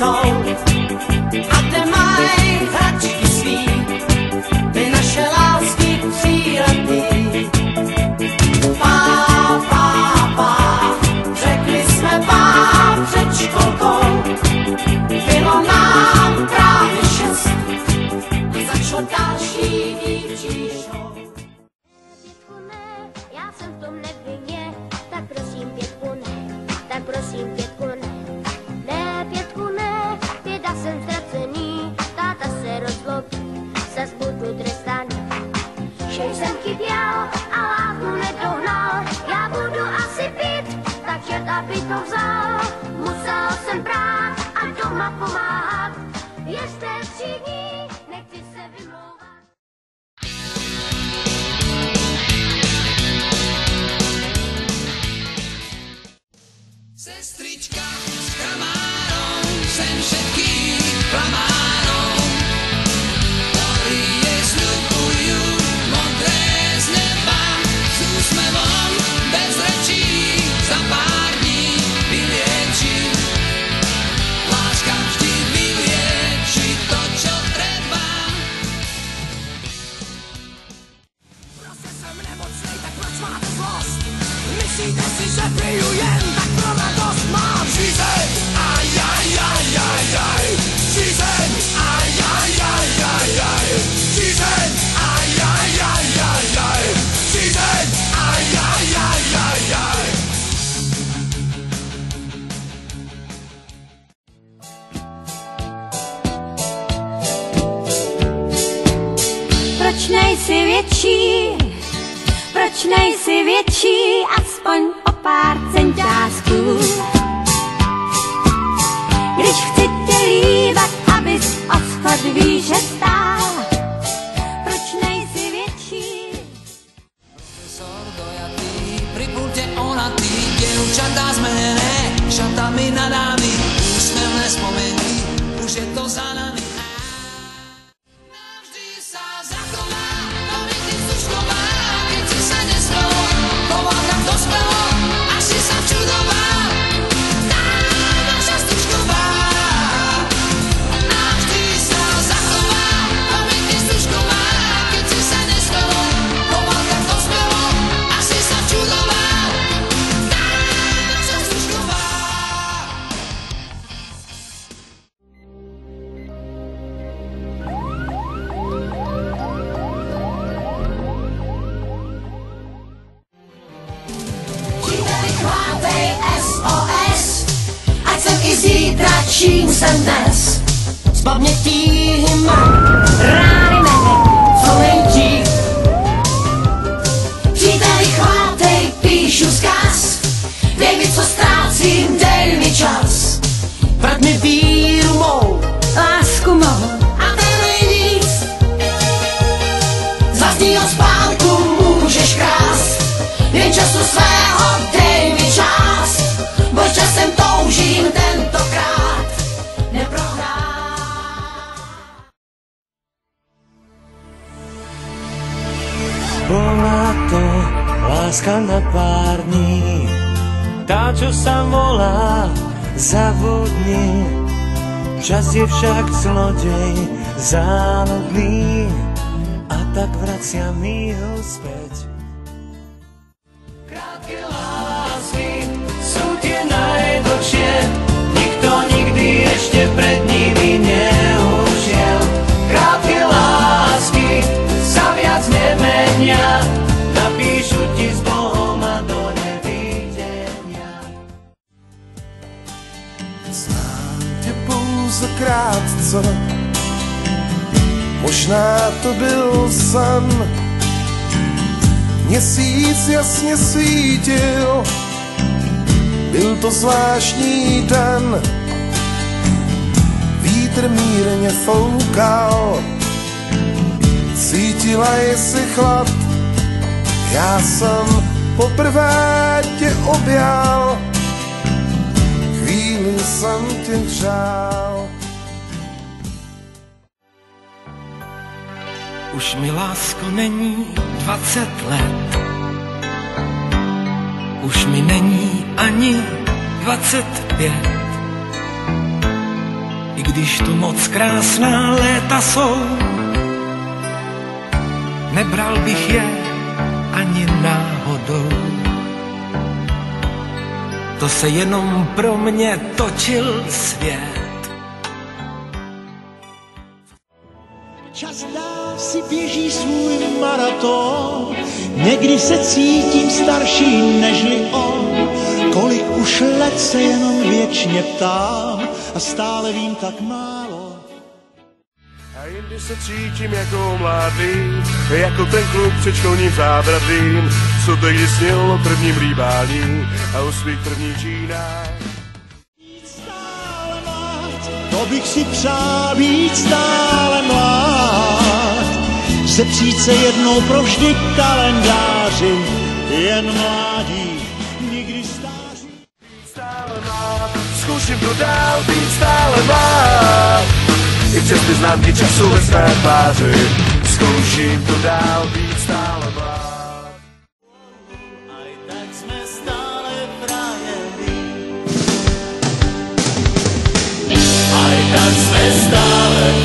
jsou a kde mají hračky svý, ty naše lásky příletý. Řekli jsme vám před školkou, bylo nám právě 6 a začalo další dívčí show. Pětku ne, já jsem v tom nevinně, tak prosím pětku ne, tak prosím pětku ne. Ne, pětku ne, běda jsem ztracený, táta se rozlobí, zas budu trestaný. Že jsem chyběl a lásku nedohnal, já budu asi pít, takže aby to vzal. Musel jsem brát a doma pomáhat, ještě 3 dní, nechci se vymlouvat. Sestrička s kramárou, sem všetkých klamárov, ktorí jej sľubujú modré z neba, s úsmevom bez rečí, za pár dní vylieči. Láska vždy vylieči to, čo treba. Proste som nemocnej, tak proč máte zlost? Myslíte si, že piju jen tak pro radost mám? Žízeň, ajajajajaj, žízeň, ajajajajaj, žízeň, ajajajajaj, žízeň, ajajajajaj. Proč nejsi větší? Proč nejsi větší? Aspoň o pár centásků. Když chci tě líbat, abys o schod výše stál. Proč nejsi větší? Profesor dojatý, pri pulte onatý, dievčatá zmenené, šatami na dámy, úsmevné spomenky, už je to za nami. Navždy sa zachová, pamätí Stužková, keď si sa nespelo, choval tak dospelo, až si sa čudoval. Tá naša Stužková, navždy sa zachová, pamätí Stužková, keď si sa nespelo, choval tak dospelo, až si sa čudoval. Tá naša Stužková. Příteli, chvátej SOS, ať jsem i zítra, čím jsem dnes. Z pamětí mám rány mé, co nejdřív. Příteli, chvátej, píšu vzkaz, dej mi, co ztrácím, dej mi čas. Vrať mi víru mou, lásku mou a ten nejvíc. Z vlastního spánku můžeš krást, jen času svého dej mi čas, bo časem toužím tentokrát neprohrát. Bola to láska na pár dní, tá, čo sa volá zavodni. Čas je však zlodej záludný, a tak vracia mi ho späť. Krátke lásky sú tie najdlhšie, nikto nikdy ešte pred nimi neušiel. Krátke lásky sa viac nemenia, napíšu ti s Bohom a do nevidenia. Znám tě pouze krátce, možná to byl sen. Měsíc jasně svítil, byl to zvláštní den. Vítr mírně foukal, cítila jsi chlad. Já jsem poprvé tě objal, chvíli jsem tě hřál. Už mi, lásko, není 20 let. Už mi není ani 25. i když tu moc krásná léta jsou, nebral bych je ani náhodou. To se jenom pro mě točil svět. Čas dál si běží svůj maraton, někdy se cítím starší nežli on. Kolik už let se jenom věčně ptám a stále vím tak málo. A jindy se cítím jako mladý, jako ten kluk před školním zábradlím, co tehdy snil o prvním líbání a o svých prvních džínách. To bych si přál být stále mlád, zepřít se jednou provždy kalendáři, jen mládí, nikdy stáří. Stále mlád, zkusím to dál být stále mlád, i přes ty známky času ve své tváři, zkouším to dál být stále mlád. Aj tak jsme stále frajerí. Aj tak jsme stále